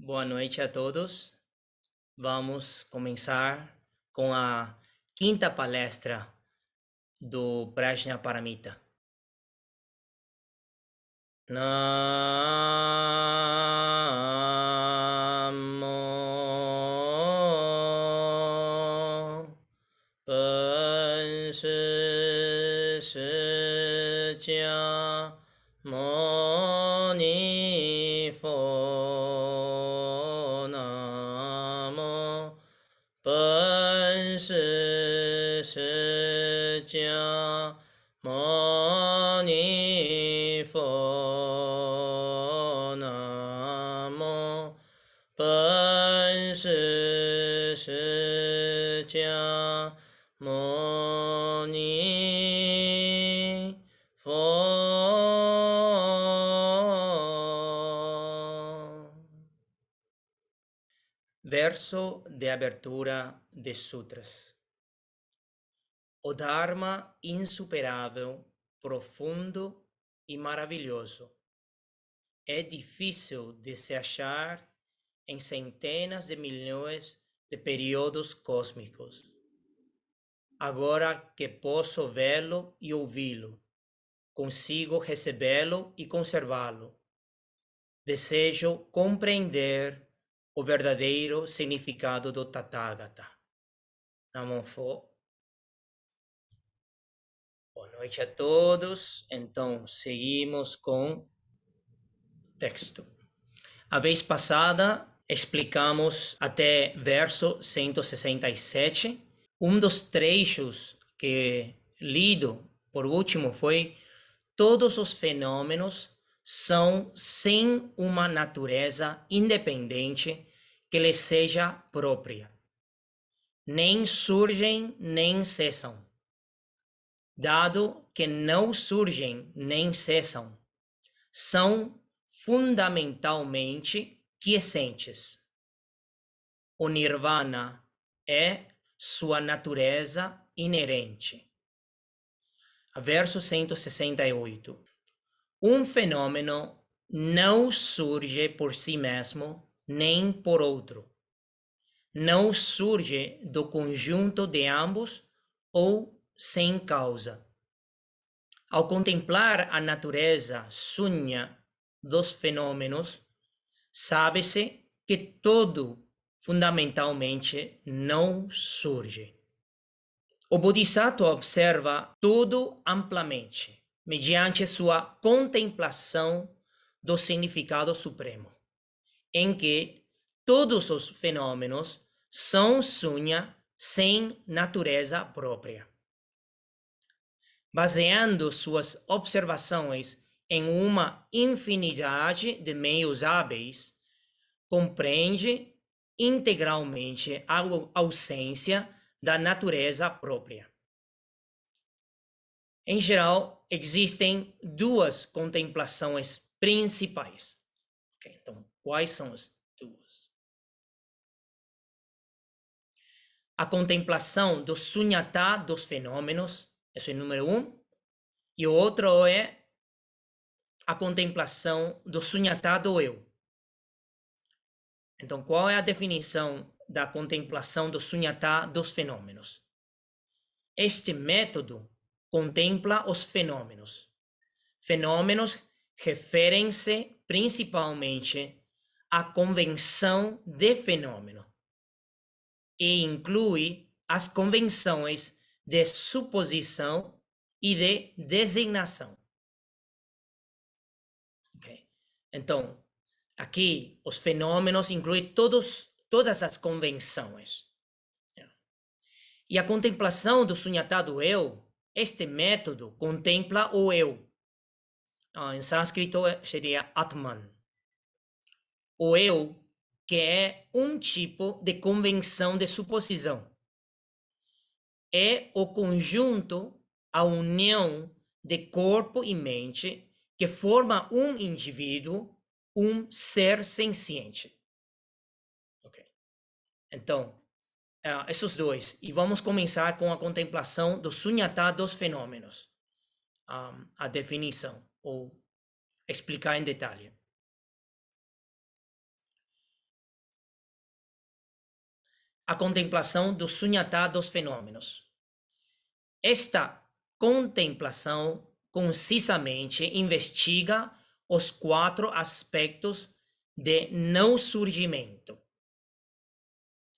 Boa noite a todos. Vamos começar com a quinta palestra do Prajnaparamita. Namo Pansa Satya Mani Pho Namo Pansa Satya Mani Pho Namo Pansa Satya Mani Pho. Verso de abertura de sutras. O Dharma insuperável, profundo e maravilhoso é difícil de se achar em centenas de milhões de períodos cósmicos. Agora que posso vê-lo e ouvi-lo, consigo recebê-lo e conservá-lo. Desejo compreender o verdadeiro significado do Tathagata. Namo Pho. Boa noite a todos. Então, seguimos com o texto. A vez passada, explicamos até verso 167. Um dos trechos que lido por último foi: todos os fenômenos são sem uma natureza independente que lhes seja própria. Nem surgem nem cessam. Dado que não surgem nem cessam, são fundamentalmente quiescentes. O Nirvana é sua natureza inerente. Verso 168. Um fenômeno não surge por si mesmo, nem por outro. Não surge do conjunto de ambos ou sem causa. Ao contemplar a natureza sunya dos fenômenos, sabe-se que todo fundamentalmente não surge. O Bodhisattva observa tudo amplamente, mediante sua contemplação do significado supremo, em que todos os fenômenos são sunya sem natureza própria. Baseando suas observações em uma infinidade de meios hábeis, compreende integralmente a ausência da natureza própria. Em geral, existem duas contemplações principais. Okay, então, quais são as duas? A contemplação do sunyata dos fenômenos, esse é o número 1, e o outro é a contemplação do sunyata do eu. Então, qual é a definição da contemplação do sunyata dos fenômenos? Este método contempla os fenômenos. Fenômenos referem-se principalmente à convenção de fenômeno e inclui as convenções de suposição e de designação. Okay. Então, aqui os fenômenos incluem todas as convenções. E a contemplação do sunyata do eu, este método contempla o eu. Em sânscrito seria Atman. O eu, que é um tipo de convenção de suposição. É o conjunto, a união de corpo e mente que forma um indivíduo, um ser senciente. Ok. Então, esses dois. E vamos começar com a contemplação do sunyata dos fenômenos. A definição, ou explicar em detalhe. a contemplação do Sunyata dos fenômenos. Esta contemplação concisamente investiga os 4 aspectos de não surgimento.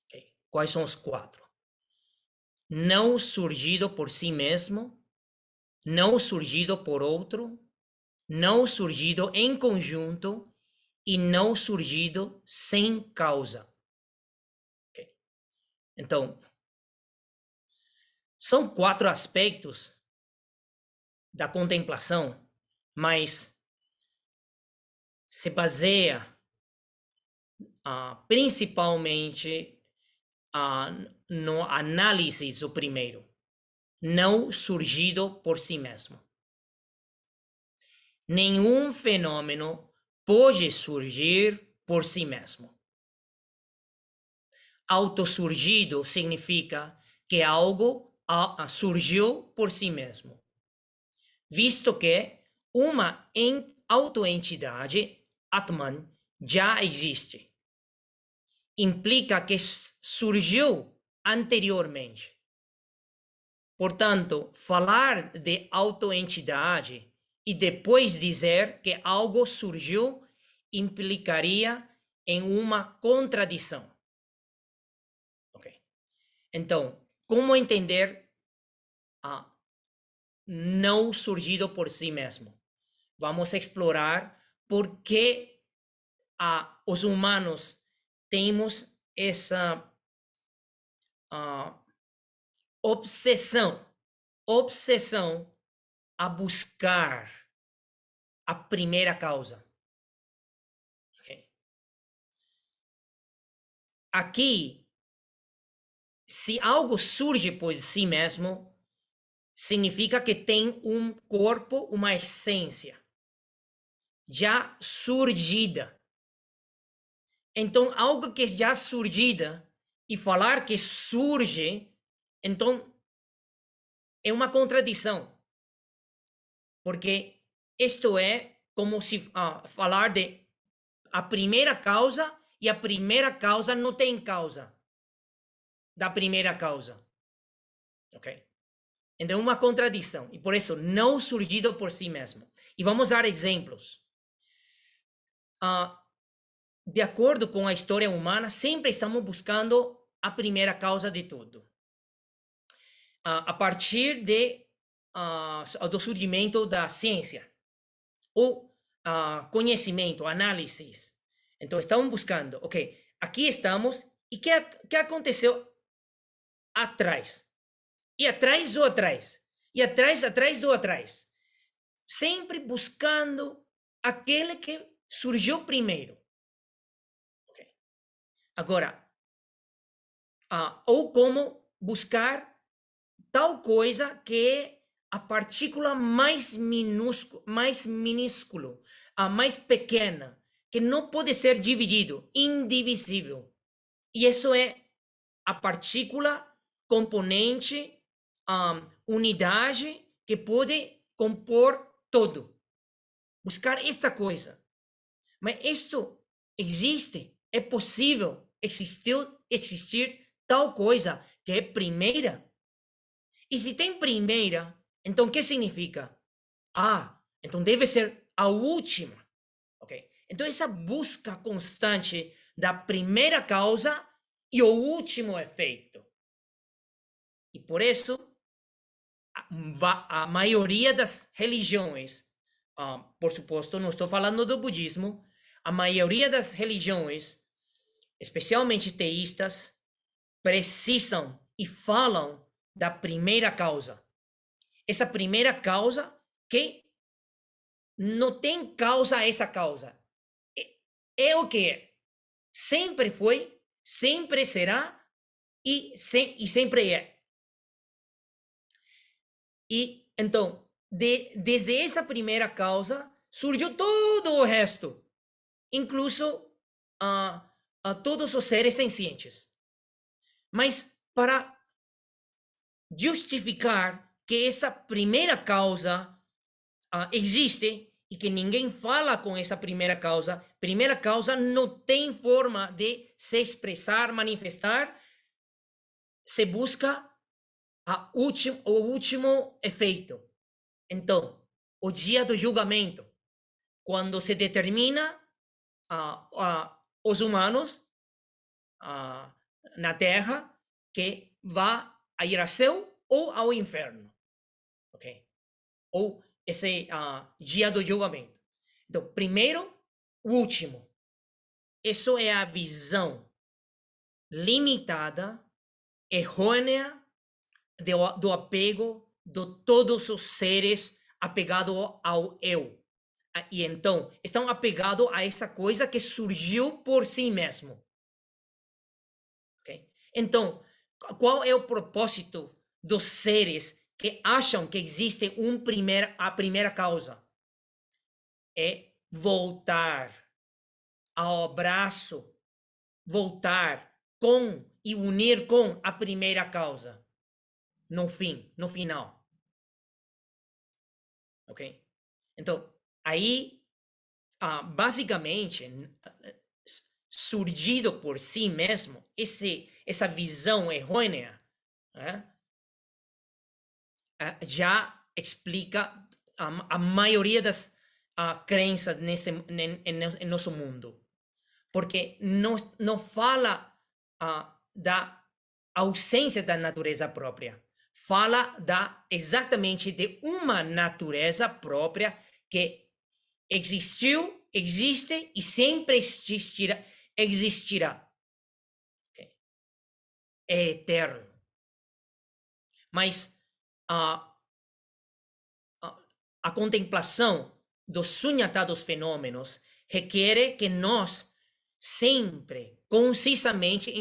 Okay. Quais são os 4? Não surgido por si mesmo, não surgido por outro, não surgido em conjunto e não surgido sem causa. Okay. Então, são 4 aspectos da contemplação, mas se baseia principalmente no análise do primeiro, não surgido por si mesmo. Nenhum fenômeno pode surgir por si mesmo. Autossurgido significa que algo surgiu por si mesmo, visto que uma autoentidade, Atman, já existe. Implica que surgiu anteriormente. Portanto, falar de autoentidade e depois dizer que algo surgiu implicaria em uma contradição. Okay. Então, como entender não surgido por si mesmo? Vamos explorar por que os humanos temos essa obsessão a buscar a primeira causa. Okay. Aqui, se algo surge por si mesmo, significa que tem um corpo, uma essência já surgida. Então, algo que é já surgida e falar que surge, então é uma contradição. Porque isto é como se falar de a primeira causa e a primeira causa não tem causa da primeira causa. Ok? Então é uma contradição. E por isso, não surgido por si mesmo. E vamos dar exemplos. De acordo com a história humana, sempre estamos buscando a primeira causa de tudo. A partir do surgimento da ciência, ou conhecimento, análises. Então, estamos buscando, ok, aqui estamos, e o que aconteceu atrás? E atrás do atrás? E atrás do atrás? Sempre buscando aquele que surgiu primeiro. Okay. Agora, ou como buscar tal coisa que é a partícula mais minúscula, a mais pequena, que não pode ser dividido, indivisível. E isso é a partícula, componente, unidade que pode compor todo. Buscar esta coisa. Mas isto existe, é possível existir tal coisa que é primeira. E se tem primeira, então o que significa? Então deve ser a última. Okay? Então essa busca constante da primeira causa e o último efeito. E por isso, a maioria das religiões, por suposto, não estou falando do budismo, a maioria das religiões, especialmente teístas, precisam e falam da primeira causa. Essa primeira causa que não tem causa essa causa. É o que é. Sempre foi, sempre será e sempre é. E então, desde essa primeira causa, surgiu todo o resto, incluso todos os seres sencientes. Mas para justificar que essa primeira causa existe e que ninguém fala com essa primeira causa não tem forma de se expressar, manifestar, se busca o último efeito. Então, o dia do julgamento, quando se determina os humanos na Terra que vá a ir ao céu ou ao inferno, ok? Ou esse dia do julgamento. Então, primeiro, o último. Isso é a visão limitada, errônea do apego de todos os seres apegados ao eu. E então, estão apegados a essa coisa que surgiu por si mesmo. Okay? Então, qual é o propósito dos seres que acham que existe a primeira causa? É voltar ao abraço, voltar com e unir com a primeira causa. No fim, no final. Ok? Então, aí, basicamente, surgido por si mesmo, essa visão errônea, né, já explica a maioria das crenças em nosso mundo. Porque não fala da ausência da natureza própria. Fala exatamente de uma natureza própria que existiu, existe e sempre existirá. Okay? É eterno. Mas a contemplação dos sunyata fenômenos requer que nós sempre, concisamente,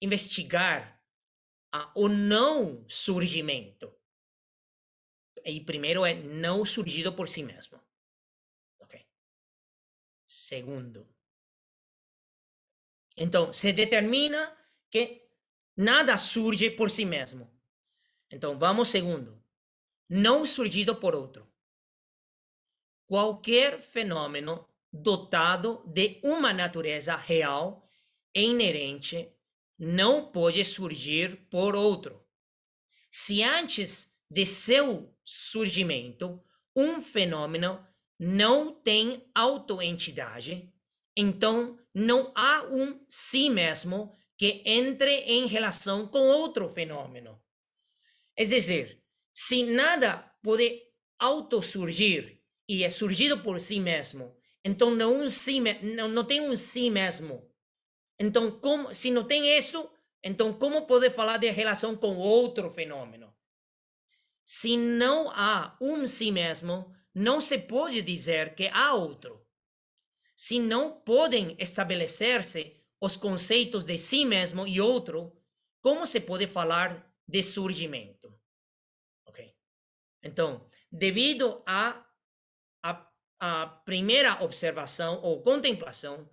investigar o não surgimento. E primeiro é não surgido por si mesmo. Ok? Segundo. Então, se determina que nada surge por si mesmo. Então, vamos segundo. Não surgido por outro. Qualquer fenômeno dotado de uma natureza real e inerente não pode surgir por outro. Se antes de seu surgimento um fenômeno não tem autoentidade, então não há um si mesmo que entre em relação com outro fenômeno. É dizer, se nada pode autossurgir e é surgido por si mesmo, então não tem um si mesmo. Então, se não tem isso, então como pode falar de relação com outro fenômeno? Se não há um si mesmo, não se pode dizer que há outro. Se não podem estabelecer-se os conceitos de si mesmo e outro, como se pode falar de surgimento? Ok? Então, devido a primeira observação ou contemplação,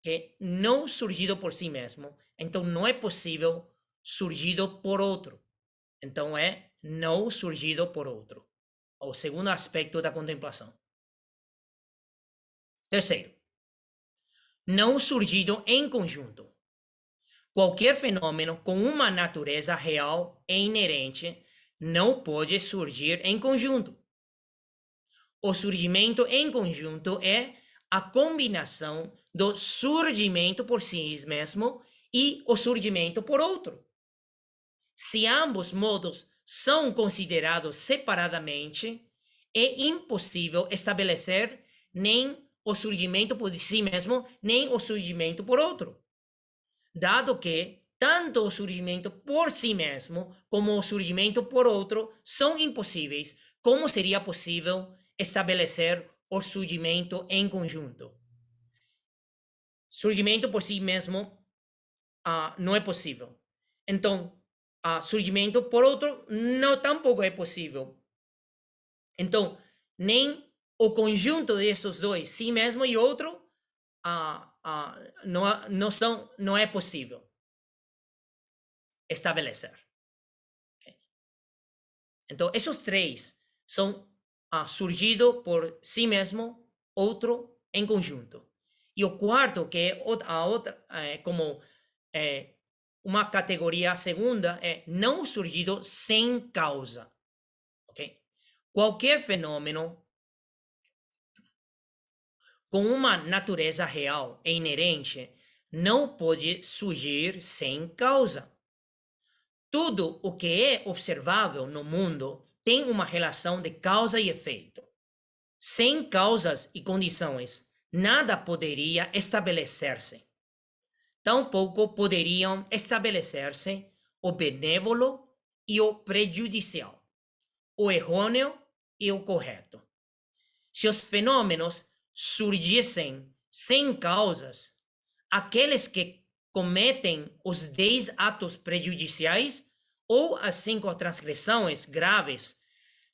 que não surgido por si mesmo, então não é possível surgido por outro. Então é não surgido por outro. O segundo aspecto da contemplação. Terceiro, não surgido em conjunto. Qualquer fenômeno com uma natureza real e inerente não pode surgir em conjunto. O surgimento em conjunto é a combinação do surgimento por si mesmo e o surgimento por outro. Se ambos modos são considerados separadamente, é impossível estabelecer nem o surgimento por si mesmo, nem o surgimento por outro. Dado que tanto o surgimento por si mesmo como o surgimento por outro são impossíveis, como seria possível estabelecer o surgimento em conjunto? Surgimento por si mesmo não é possível. Então, surgimento por outro não tampouco é possível. Então, nem o conjunto desses dois, si mesmo e outro, não é possível estabelecer. Okay? Então, esses três são surgido por si mesmo, outro em conjunto. E o quarto, que é como uma categoria segunda é não surgido sem causa. Ok? Qualquer fenômeno com uma natureza real e inerente não pode surgir sem causa. Tudo o que é observável no mundo tem uma relação de causa e efeito. Sem causas e condições, nada poderia estabelecer-se. Tampouco poderiam estabelecer-se o benévolo e o prejudicial, o errôneo e o correto. Se os fenômenos surgissem sem causas, aqueles que cometem os 10 atos prejudiciais ou as 5 transgressões graves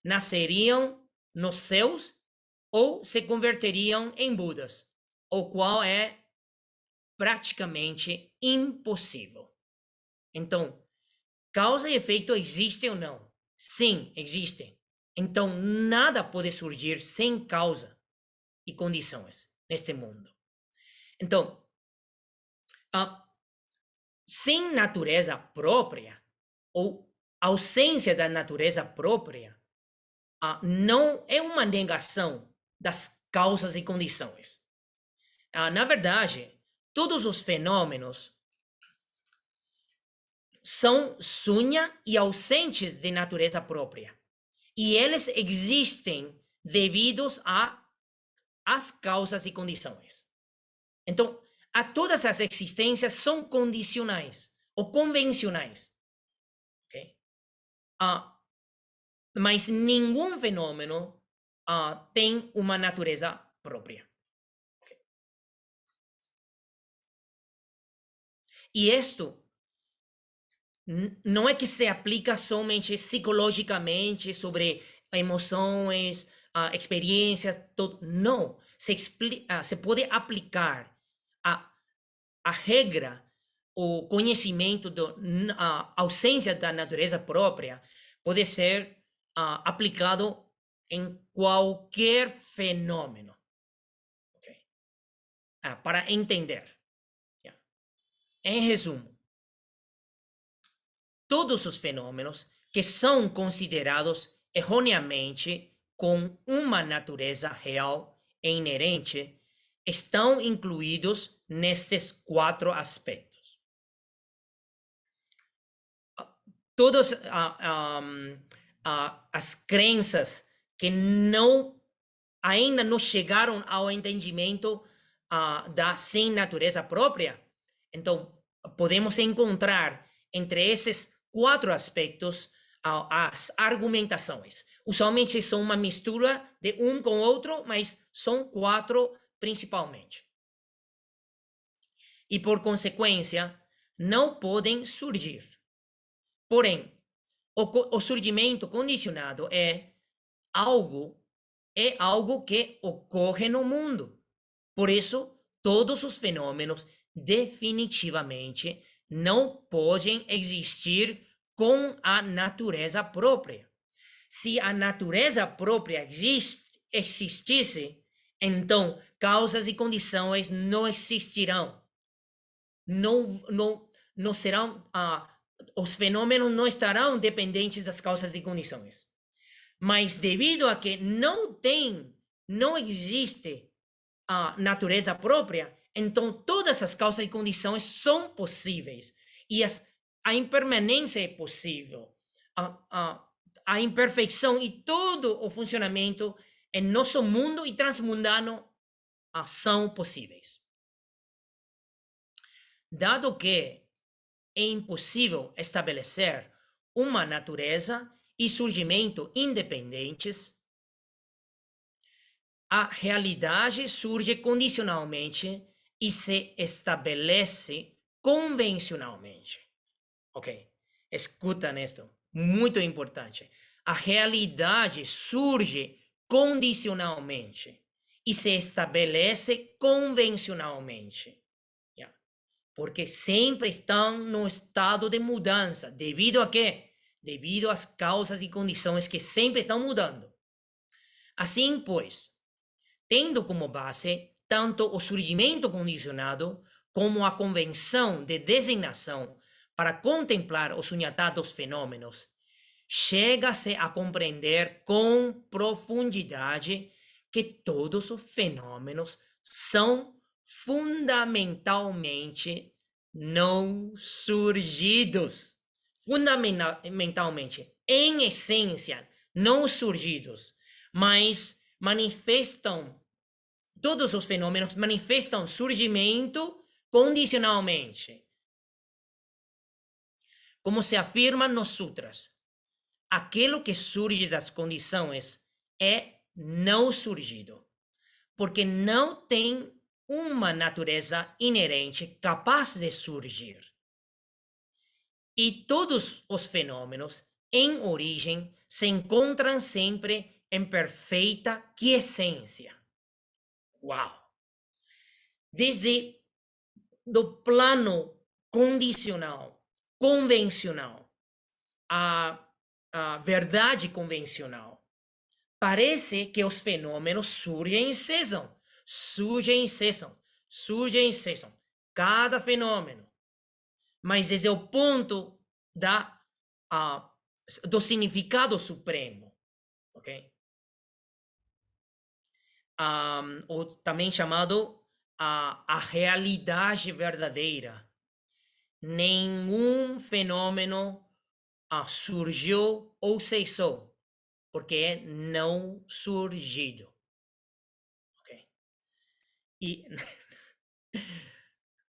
nasceriam nos céus ou se converteriam em Budas, o qual é praticamente impossível. Então, causa e efeito existem ou não? Sim, existem. Então, nada pode surgir sem causa e condições neste mundo. Então, sem natureza própria, ou ausência da natureza própria, não é uma negação das causas e condições. Na verdade, todos os fenômenos são sunha e ausentes de natureza própria. E eles existem devidos às causas e condições. Então, todas as existências são condicionais ou convencionais. Okay? Mas nenhum fenômeno tem uma natureza própria. Okay? E isto não é que se aplica somente psicologicamente sobre emoções, experiências, todo. Não. Se pode aplicar a regra, o conhecimento da ausência da natureza própria, pode ser aplicado em qualquer fenômeno. Okay? Para entender. Yeah. Em resumo, todos os fenômenos que são considerados erroneamente com uma natureza real e inerente estão incluídos nestes 4 aspectos. Todas as crenças que ainda não chegaram ao entendimento da sem natureza própria, então podemos encontrar entre esses 4 aspectos as argumentações. Usualmente são uma mistura de um com o outro, mas são 4 principalmente. E por consequência, não podem surgir. Porém, o surgimento condicionado é algo que ocorre no mundo. Por isso, todos os fenômenos definitivamente não podem existir com a natureza própria. Se a natureza própria existisse, então causas e condições não existirão. Não serão, os fenômenos não estarão dependentes das causas e condições. Mas devido a que não existe a natureza própria, então todas as causas e condições são possíveis. E a impermanência é possível. A imperfeição e todo o funcionamento em nosso mundo e transmundano são possíveis. Dado que é impossível estabelecer uma natureza e surgimento independentes, a realidade surge condicionalmente e se estabelece convencionalmente. Ok? Escuta nisto, muito importante. A realidade surge condicionalmente e se estabelece convencionalmente. Yeah. Porque sempre estão no estado de mudança. Devido a quê? Devido às causas e condições que sempre estão mudando. Assim, pois, tendo como base tanto o surgimento condicionado como a convenção de designação, para contemplar os sunhatados fenômenos, chega-se a compreender com profundidade que todos os fenômenos são fundamentalmente não surgidos. Fundamentalmente, em essência, não surgidos, mas manifestam, todos os fenômenos manifestam surgimento condicionalmente. Como se afirma nos sutras, aquilo que surge das condições é não surgido, porque não tem uma natureza inerente capaz de surgir. E todos os fenômenos, em origem, se encontram sempre em perfeita quiescência. Uau! Desde do plano condicional, convencional, a verdade convencional, parece que os fenômenos surgem e cessam, surgem e cessam, surgem e cessam. Cada fenômeno. Mas desde o ponto do significado supremo, ok? Ou também chamado a realidade verdadeira. Nenhum fenômeno surgiu ou cessou, porque é não surgido. Ok? E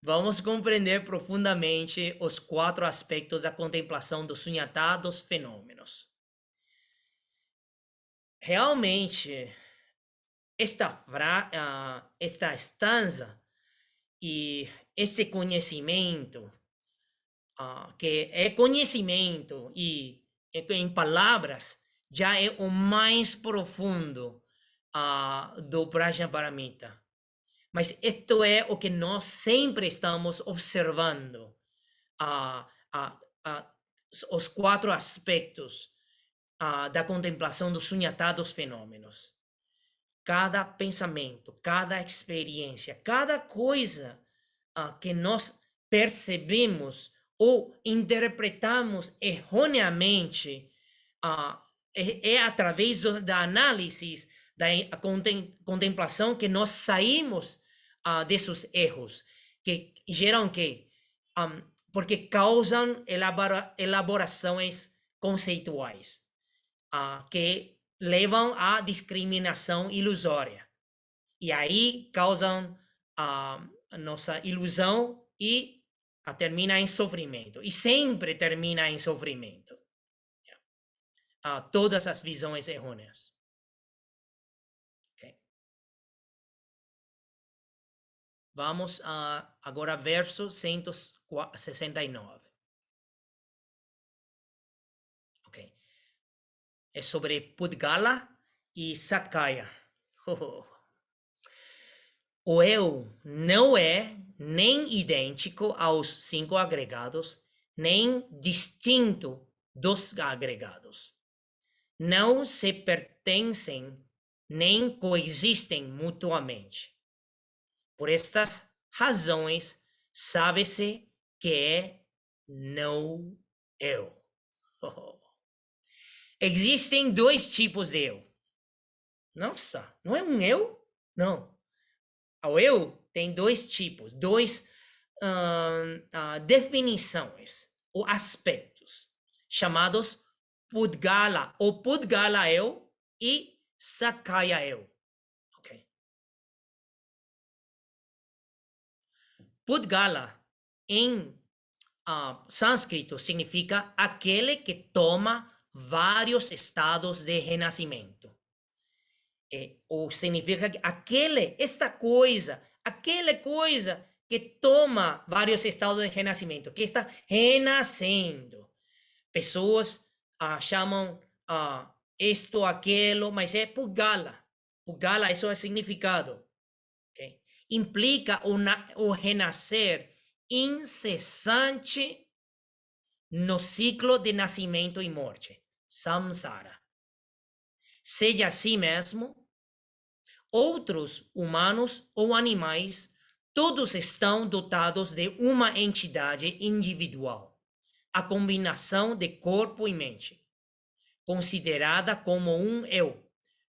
vamos compreender profundamente os 4 aspectos da contemplação dos sunhatados fenômenos. Realmente, esta estanza e esse conhecimento, que é conhecimento e em palavras, já é o mais profundo do Prajnaparamita. Mas isto é o que nós sempre estamos observando, os 4 aspectos da contemplação dos sunhatados fenômenos. Cada pensamento, cada experiência, cada coisa que nós percebemos ou interpretamos erroneamente, é através da análise, da contemplação que nós saímos desses erros, que geram que? Porque causam elaborações conceituais, que levam à discriminação ilusória. E aí causam a nossa ilusão e termina em sofrimento. E sempre termina em sofrimento. Todas as visões errôneas. Okay. Vamos agora verso 169. Ok. É sobre Pudgala e Satkaya. O eu não é nem idêntico aos 5 agregados, nem distinto dos agregados. Não se pertencem nem coexistem mutuamente. Por estas razões, sabe-se que é não eu. Existem 2 tipos de eu. Nossa, não é um eu? Não. O eu tem 2 tipos, 2 definições ou aspectos, chamados Pudgala, ou Pudgala eu e Satkaya eu. Okay. Pudgala, em sânscrito, significa aquele que toma vários estados de renascimento. Ou significa que esta coisa, aquela coisa que toma vários estados de renascimento, que está renascendo. Pessoas chamam isto, aquilo, mas é Pudgala. Pudgala, isso é o significado. Okay? Implica o renascer incessante no ciclo de nascimento e morte, samsara. Seja assim mesmo, outros humanos ou animais, todos estão dotados de uma entidade individual, a combinação de corpo e mente, considerada como um eu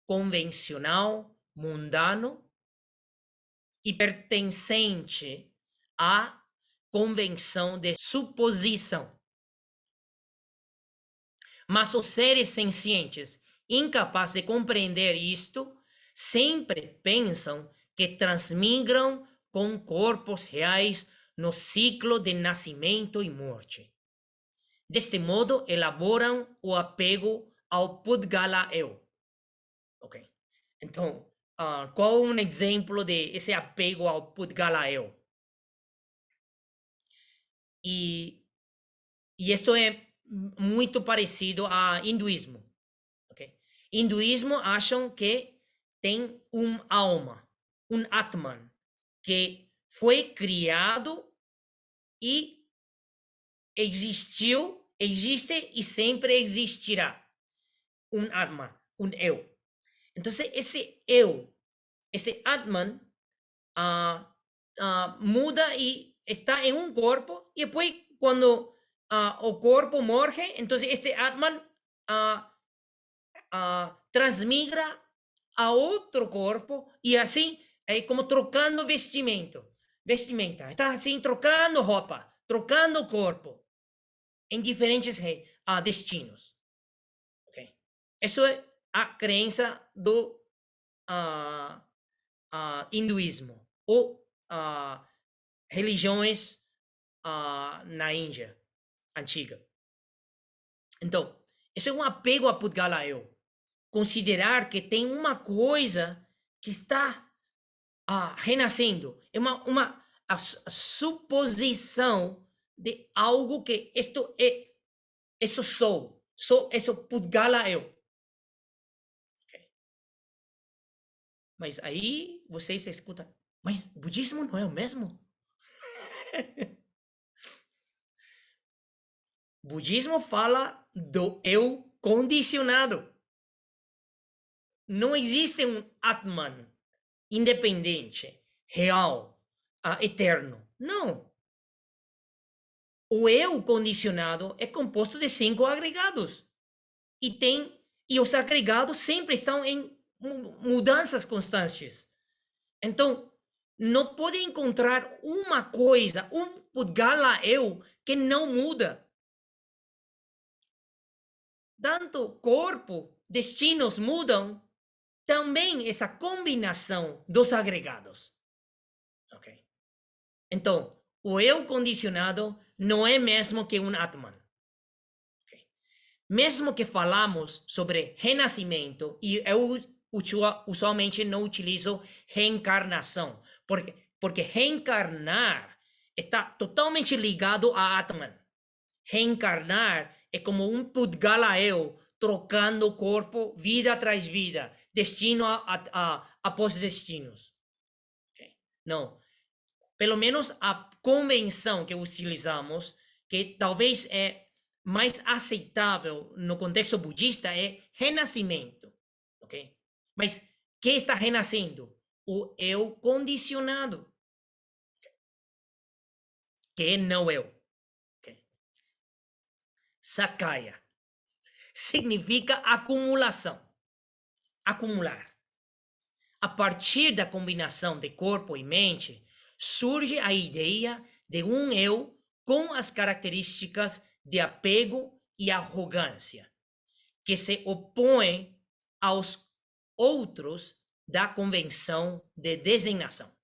convencional, mundano e pertencente à convenção de suposição. Mas os seres sencientes, incapazes de compreender isto, sempre pensam que transmigram com corpos reais no ciclo de nascimento e morte. Deste modo, elaboram o apego ao Pudgala eu. Ok? Então, qual um exemplo de esse apego ao Pudgala eu? E isto é muito parecido ao hinduísmo. Okay? Hinduísmo acham que tem alma, Atman, que foi criado e existiu, existe e sempre existirá. Atman, eu. Então, esse eu, esse Atman, muda e está em um corpo, e depois, quando o corpo morre, então este Atman transmigra a outro corpo, e assim é como trocando vestimenta. Está assim trocando roupa, trocando corpo em diferentes destinos. Okay? Isso é a crença do hinduísmo ou religiões na Índia antiga. Então, isso é um apego a Pudgala eu. Considerar que tem uma coisa que está renascendo. É uma suposição de algo que isto é, isso sou isso Pudgala eu. Okay. Mas aí vocês escutam, mas budismo não é o mesmo? Budismo fala do eu condicionado. Não existe um Atman independente, real, eterno. Não. O eu condicionado é composto de 5 agregados. E os agregados sempre estão em mudanças constantes. Então, não pode encontrar uma coisa, um Pudgala eu, que não muda. Tanto corpo, destinos mudam, também essa combinação dos agregados. Ok? Então, o eu condicionado não é mesmo que um Atman. Okay? Mesmo que falamos sobre renascimento, e eu usualmente não utilizo reencarnação, porque reencarnar está totalmente ligado a Atman. Reencarnar é como um Pudgala eu trocando o corpo vida atrás vida, destino após destinos. Okay? Não. Pelo menos a convenção que utilizamos, que talvez é mais aceitável no contexto budista, é renascimento. Ok? Mas que está renascendo? O eu condicionado, que é não eu. Okay? Sakaya significa acumulação. Acumular. A partir da combinação de corpo e mente, surge a ideia de um eu com as características de apego e arrogância, que se opõe aos outros da convenção de designação.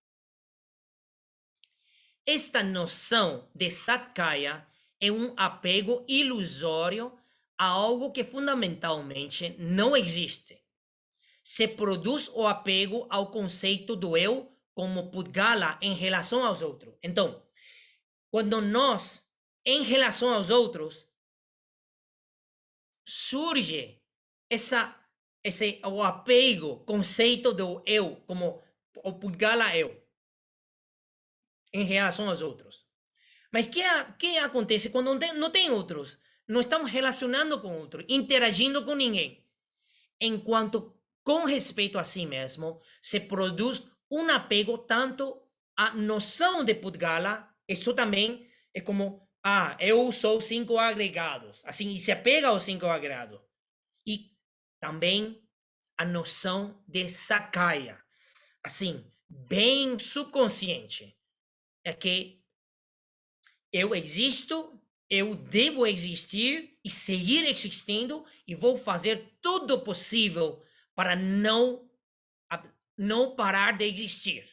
Esta noção de Satkaya é um apego ilusório a algo que fundamentalmente não existe. Se produz o apego ao conceito do eu como Pudgala em relação aos outros. Então, quando nós, em relação aos outros, surge o apego, conceito do eu, como o Pudgala eu, em relação aos outros. Mas que acontece quando não tem outros? Não estamos relacionando com outros, interagindo com ninguém. Enquanto, com respeito a si mesmo, se produz um apego tanto à noção de Pudgala, isso também é como eu sou 5 agregados. Assim, e se apega aos 5 agregados. E também a noção de Sakaya. Assim, bem subconsciente. É que eu existo, eu devo existir e seguir existindo e vou fazer tudo possível para não parar de existir.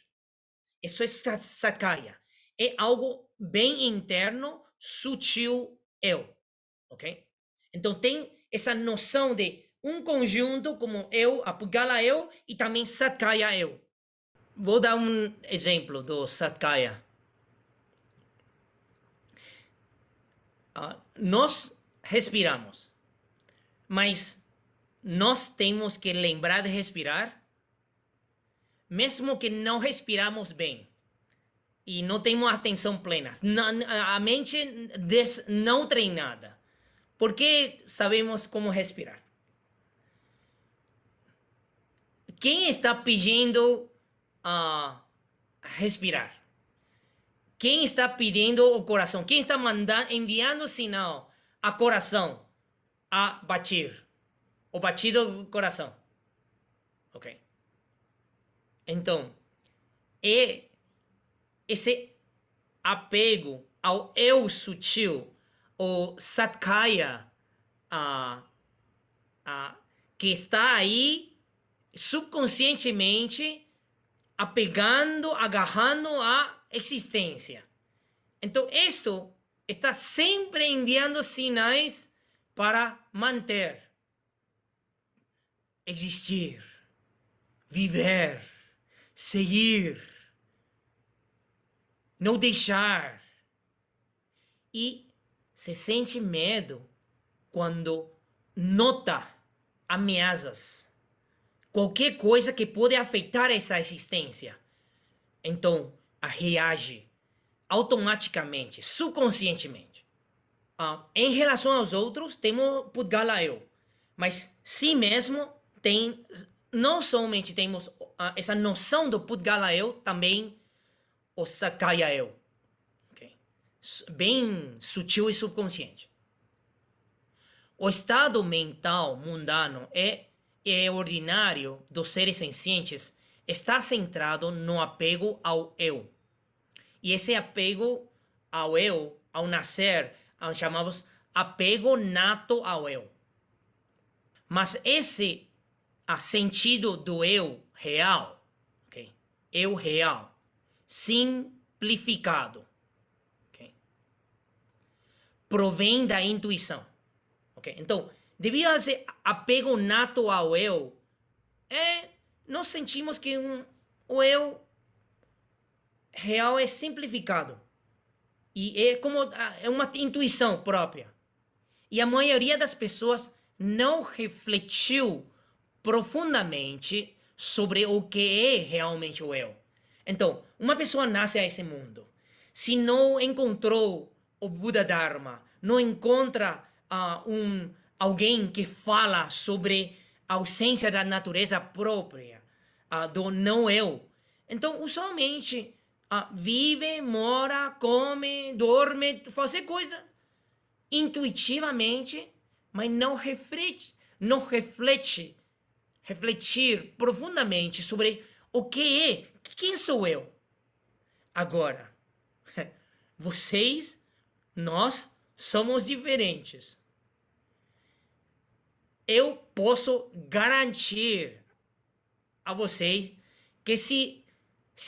Isso é Sakaya. É algo bem interno, sutil eu, ok? Então tem essa noção de um conjunto como eu, a Pugala eu e também Satkaya eu. Vou dar um exemplo do Satkaya. Nós respiramos, mas nós temos que lembrar de respirar, mesmo que não respiramos bem e não temos atenção plena. A mente não treinada. Por que sabemos como respirar? Quem está pedindo respirar? Quem está pedindo o coração? Quem está enviando sinal a coração a bater? O batido do coração. Ok? Então, esse apego ao eu sutil, o Satkaya, que está aí subconscientemente apegando, agarrando a existência. Então, isso está sempre enviando sinais para manter, existir, viver, seguir, não deixar. E se sente medo quando nota ameaças, qualquer coisa que pode afetar essa existência. Então, reage automaticamente, subconscientemente. Em relação aos outros, temos Pudgala eu, mas si mesmo tem, não somente temos essa noção do Pudgala eu, também o Sakaya eu, okay? Bem sutil e subconsciente. O estado mental mundano é ordinário dos seres sencientes está centrado no apego ao eu. E esse apego ao eu, ao nascer, chamamos apego nato ao eu. Mas esse sentido do eu real, okay? Eu real, simplificado, okay? Provém da intuição. Okay? Então, devido a esse apego nato ao eu, nós sentimos que o eu real é simplificado. E é como uma intuição própria. E a maioria das pessoas não refletiu profundamente sobre o que é realmente o eu. Então, uma pessoa nasce a esse mundo. Se não encontrou o Buda Dharma, não encontra alguém que fala sobre a ausência da natureza própria, do não eu. Então, usualmente, vive, mora, come, dorme, faz coisa intuitivamente, mas não refletir profundamente sobre o que é, quem sou eu. Agora, nós somos diferentes. Eu posso garantir a vocês que se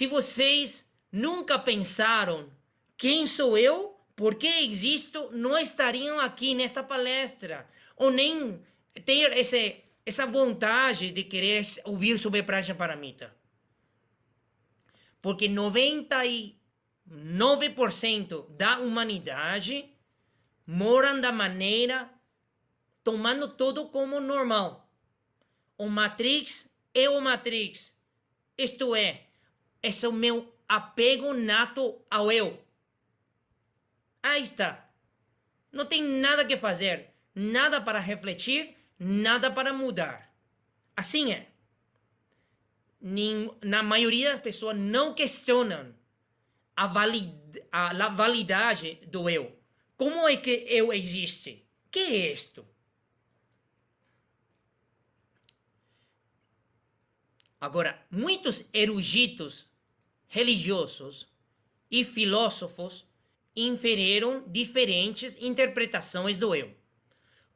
vocês nunca pensaram quem sou eu, por que existo, não estariam aqui nesta palestra. Ou nem ter essa vontade de querer ouvir sobre Prajnaparamita. Porque 99% da humanidade moram da maneira tomando tudo como normal. O Matrix é o Matrix. Isto é, esse é o meu apego nato ao eu. Aí está. Não tem nada que fazer, nada para refletir, nada para mudar. Assim é. Na maioria das pessoas não questionam a validade do eu. Como é que eu existe? Que é isto? Agora, muitos eruditos religiosos e filósofos inferiram diferentes interpretações do eu,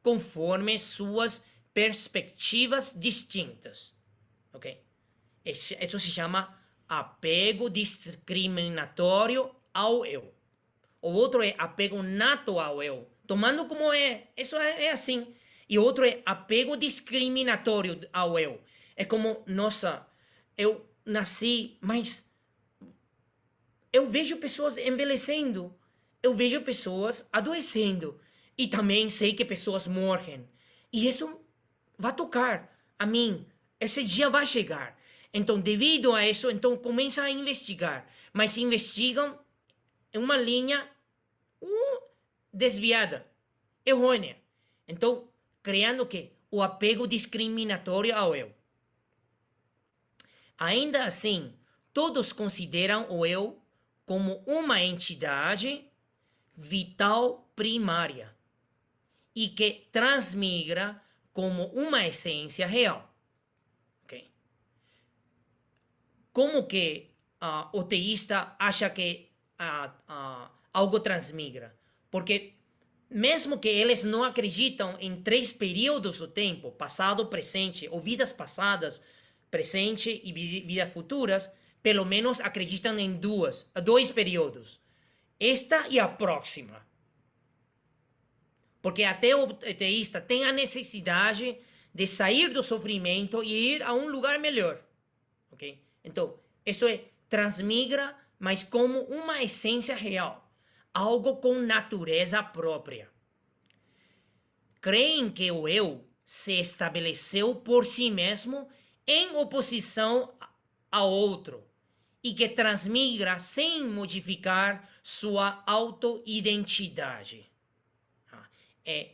conforme suas perspectivas distintas. Ok? Isso se chama apego discriminatório ao eu. O outro é apego nato ao eu, tomando como é. Isso é assim. E o outro é apego discriminatório ao eu. É como, nossa, eu nasci, mas eu vejo pessoas envelhecendo, eu vejo pessoas adoecendo, e também sei que pessoas morrem. E isso vai tocar a mim, esse dia vai chegar. Então, devido a isso, então começa a investigar, mas investigam em uma linha desviada, errônea. Então, criando o quê? O apego discriminatório ao eu. Ainda assim, todos consideram o eu como uma entidade vital primária e que transmigra como uma essência real. Okay? Como que o teísta acha que algo transmigra? Porque mesmo que eles não acreditam em 3 períodos do tempo, passado, presente, ou vidas passadas, presente e vidas futuras, pelo menos acreditam em dois períodos. Esta e a próxima. Porque até o teísta tem a necessidade de sair do sofrimento e ir a um lugar melhor. Ok? Então, isso é transmigra, mas como uma essência real. Algo com natureza própria. Creem que o eu se estabeleceu por si mesmo em oposição ao outro e que transmigra sem modificar sua autoidentidade.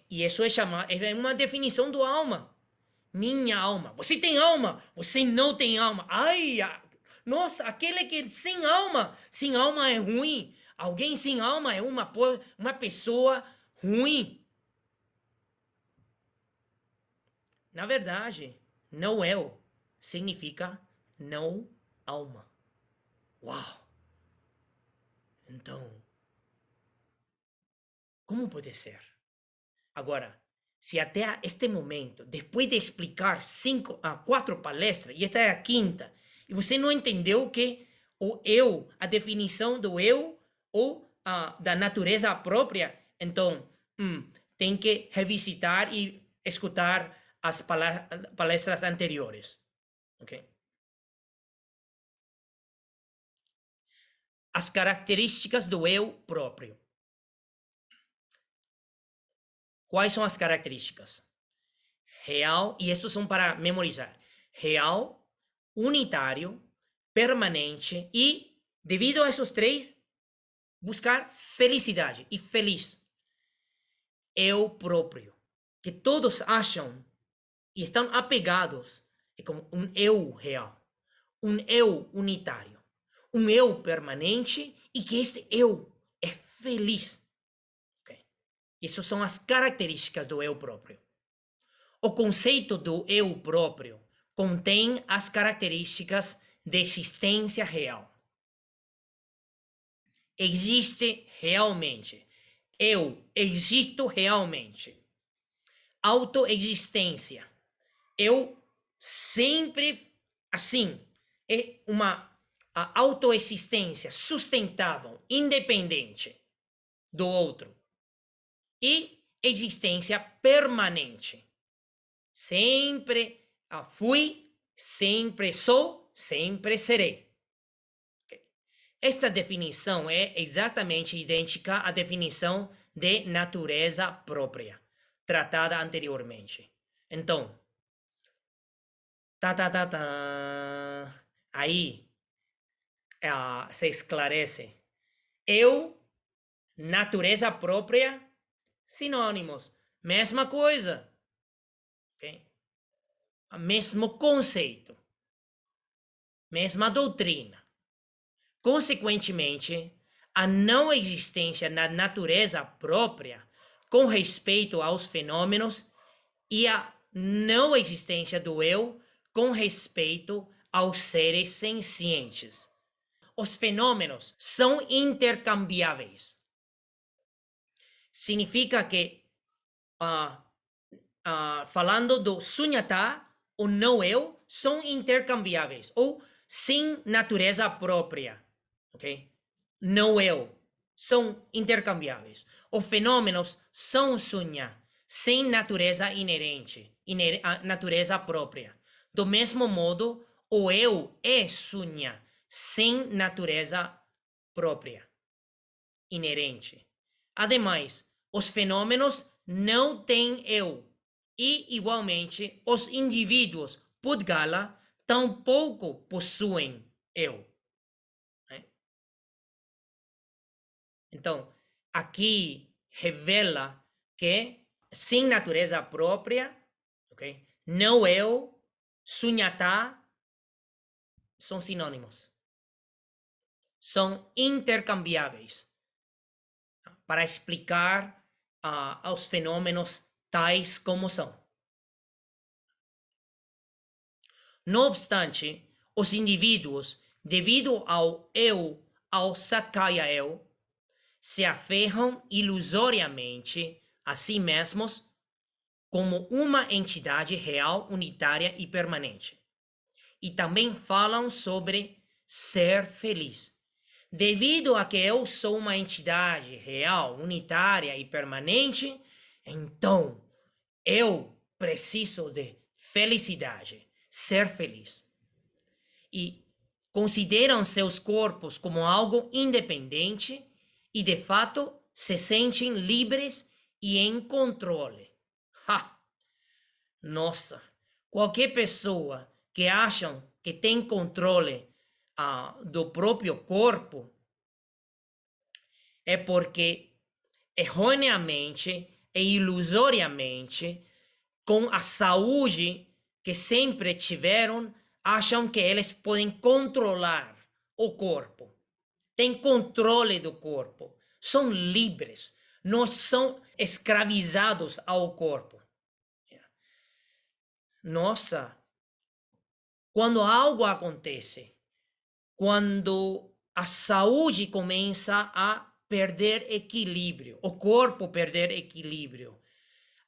E isso é uma definição do alma. Minha alma. Você tem alma, você não tem alma. Ai, nossa, aquele que sem alma é ruim. Alguém sem alma é uma pessoa ruim. Na verdade, não eu significa não alma. Uau! Então, como pode ser? Agora, se até este momento, depois de explicar 4 palestras, e esta é a quinta, e você não entendeu que o eu, a definição do eu ou da natureza própria, então tem que revisitar e escutar as palestras anteriores. Ok? As características do eu próprio. Quais são as características? Real, e estes são para memorizar. Real, unitário, permanente e, devido a esses 3, buscar felicidade e feliz. Eu próprio, que todos acham e estão apegados, é como um eu real, um eu unitário, um eu permanente e que este eu é feliz. Okay? Essas são as características do eu próprio. O conceito do eu próprio contém as características de existência real. Existe realmente. Eu existo realmente. Autoexistência. Eu sempre assim. É uma autoexistência sustentável, independente do outro. E existência permanente. Sempre fui, sempre sou, sempre serei. Esta definição é exatamente idêntica à definição de natureza própria, tratada anteriormente. Então, aí se esclarece. Eu, natureza própria, sinônimos. Mesma coisa. Okay? Mesmo conceito. Mesma doutrina. Consequentemente, a não existência na natureza própria com respeito aos fenômenos e a não existência do eu com respeito aos seres sencientes. Os fenômenos são intercambiáveis. Significa que, falando do sunyata, o não eu, são intercambiáveis, ou sem natureza própria, ok? Não eu, são intercambiáveis. Os fenômenos são sunya, sem natureza inerente, natureza própria. Do mesmo modo, o eu é sunya, sem natureza própria, inerente. Ademais, os fenômenos não têm eu. E, igualmente, os indivíduos Pudgala tampouco possuem eu. Então, aqui revela que, sem natureza própria, okay, não eu, sunyata, são sinônimos. São intercambiáveis para explicar os fenômenos tais como são. No obstante, os indivíduos, devido ao eu, ao satkaya eu, se aferram ilusoriamente a si mesmos como uma entidade real, unitária e permanente. E também falam sobre ser feliz. Devido a que eu sou uma entidade real, unitária e permanente, então eu preciso de felicidade, ser feliz. E consideram seus corpos como algo independente e, de fato, se sentem livres e em controle. Ha! Nossa, qualquer pessoa que acham que tem controle do próprio corpo é porque erroneamente e ilusoriamente, com a saúde que sempre tiveram, acham que eles podem controlar o corpo. Têm controle do corpo. São livres. Não são escravizados ao corpo. Nossa, quando algo acontece, quando a saúde começa a perder equilíbrio, o corpo perder equilíbrio,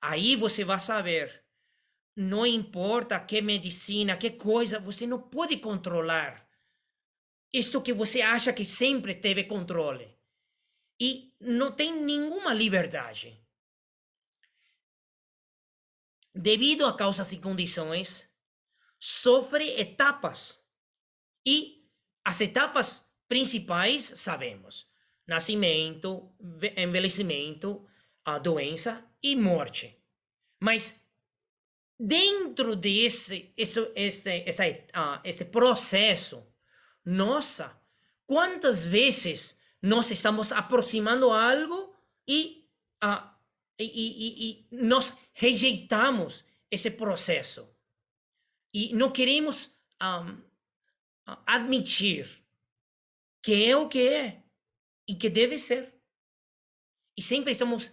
aí você vai saber, não importa que medicina, que coisa, você não pode controlar isto que você acha que sempre teve controle. E não tem nenhuma liberdade. Devido a causas e condições, sofre etapas. E as etapas principais sabemos: nascimento, envelhecimento, a doença e morte. Mas dentro desse esse processo, nossa, quantas vezes nós estamos aproximando algo e nós rejeitamos esse processo e não queremos admitir que é o que é e que deve ser. E sempre estamos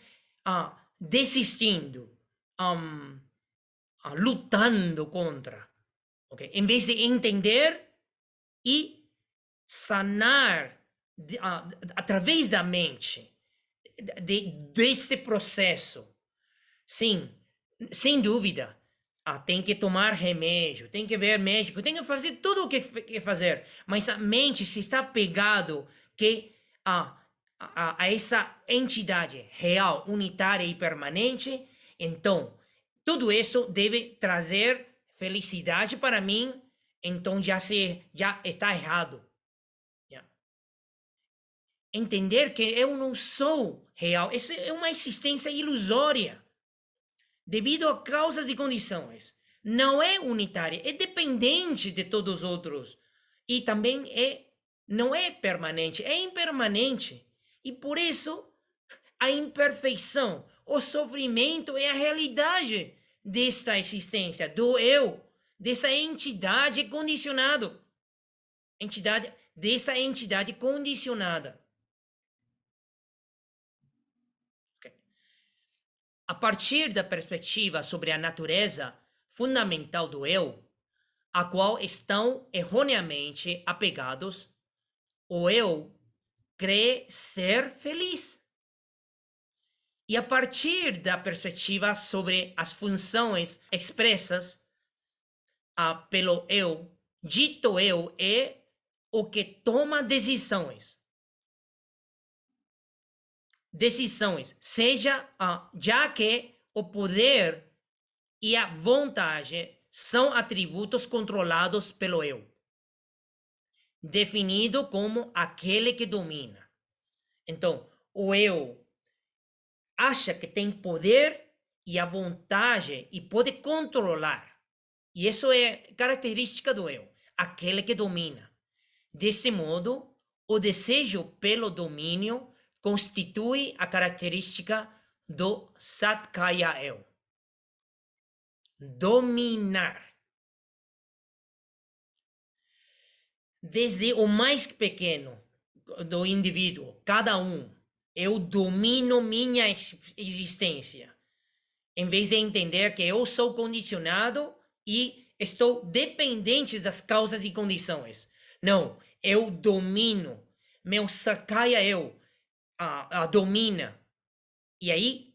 desistindo, lutando contra, okay? Em vez de entender e sanar através da mente deste processo. Sim, sem dúvida, tem que tomar remédio, tem que ver médico, tem que fazer tudo o que fazer, mas a mente se está pegado que a essa entidade real, unitária e permanente, então tudo isso deve trazer felicidade para mim, então já está errado. Entender que eu não sou real, isso é uma existência ilusória, devido a causas e condições. Não é unitária, é dependente de todos os outros. E também não é permanente, é impermanente. E por isso, a imperfeição, o sofrimento é a realidade desta existência, do eu, dessa entidade condicionada. Dessa entidade condicionada. a partir da perspectiva sobre a natureza fundamental do eu, a qual estão erroneamente apegados, o eu crê ser feliz. E a partir da perspectiva sobre as funções expressas pelo eu, dito eu é o que toma decisões. Seja já que o poder e a vontade são atributos controlados pelo eu, definido como aquele que domina. Então, o eu acha que tem poder e a vontade e pode controlar. E isso é característica do eu, aquele que domina. Desse modo, o desejo pelo domínio constitui a característica do Satkaya eu. Dominar. Desde o mais pequeno do indivíduo, cada um, eu domino minha existência. Em vez de entender que eu sou condicionado e estou dependente das causas e condições. Não, eu domino. Meu Sakaya eu domina. E aí,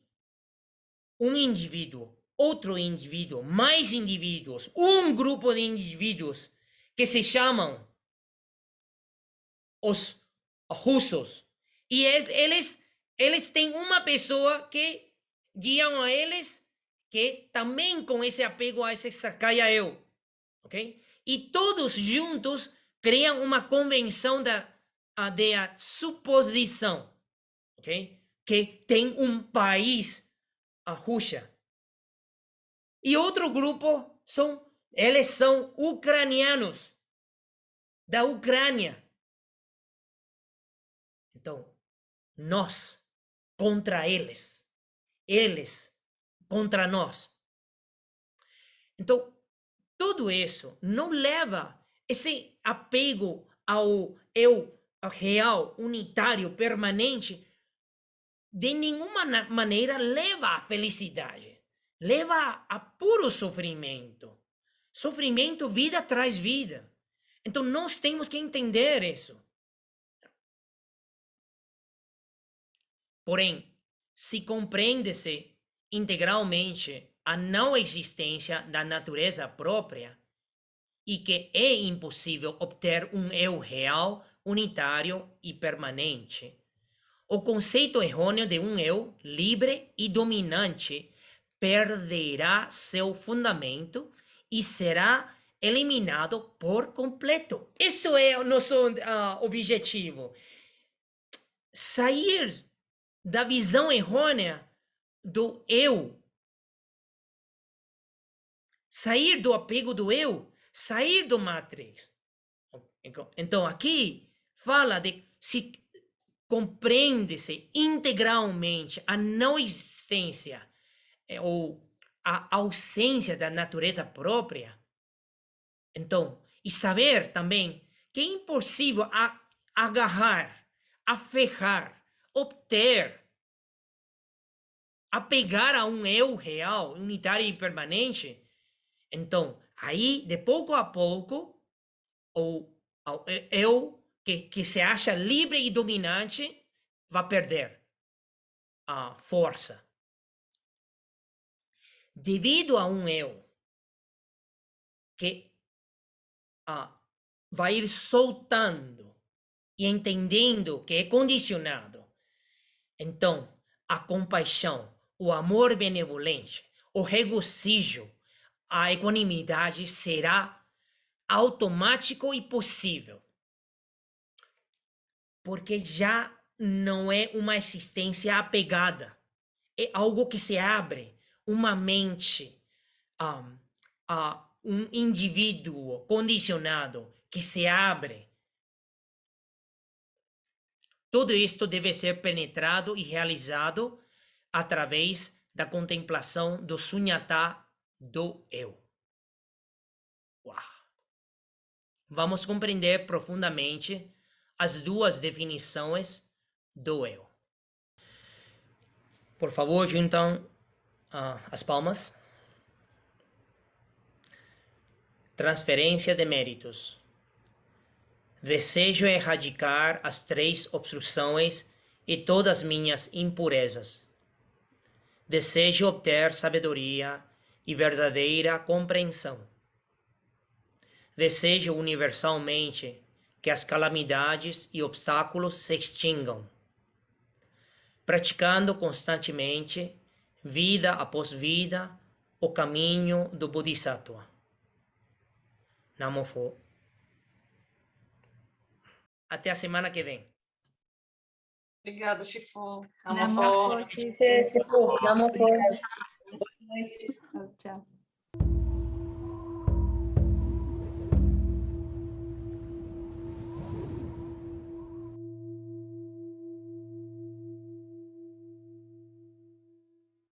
um indivíduo, outro indivíduo, mais indivíduos, um grupo de indivíduos que se chamam os russos. E eles têm uma pessoa que guiam a eles, que também com esse apego a esse Sakaya eu. Ok? E todos juntos criam uma convenção da suposição, ok? Que tem um país, a Rússia. E outro grupo eles são ucranianos, da Ucrânia. Então, nós contra eles contra nós. Então, tudo isso não leva esse apego ao eu real, unitário, permanente, de nenhuma maneira leva à felicidade. Leva a puro sofrimento. Sofrimento, vida traz vida. Então, nós temos que entender isso. Porém, se compreende-se integralmente a não existência da natureza própria e que é impossível obter um eu real, unitário e permanente, o conceito errôneo de um eu livre e dominante perderá seu fundamento e será eliminado por completo. Isso é o nosso objetivo. Sair da visão errônea do eu. Sair do apego do eu. Sair do Matrix. Então, aqui fala de se compreende-se integralmente a não existência ou a ausência da natureza própria. Então, e saber também que é impossível agarrar, aferrar, obter, apegar a um eu real, unitário e permanente. Então, aí, de pouco a pouco, o eu que se acha livre e dominante vai perder a força. Devido a um eu que vai ir soltando e entendendo que é condicionado. Então, a compaixão, o amor benevolente, o regozijo, a equanimidade será automático e possível. Porque já não é uma existência apegada. É algo que se abre, uma mente, um indivíduo condicionado que se abre. Tudo isto deve ser penetrado e realizado através da contemplação do sunyata do eu. Uau. Vamos compreender profundamente as duas definições do eu. Por favor, então, as palmas. Transferência de méritos. Desejo erradicar as 3 obstruções e todas minhas impurezas. Desejo obter sabedoria e verdadeira compreensão. Desejo universalmente que as calamidades e obstáculos se extingam. Praticando constantemente, vida após vida, o caminho do Bodhisattva. Namo Pho. Até a semana que vem. Obrigada, Shifu. Namor, Namor. Shifu. Namo Pho. Boa noite. Tchau.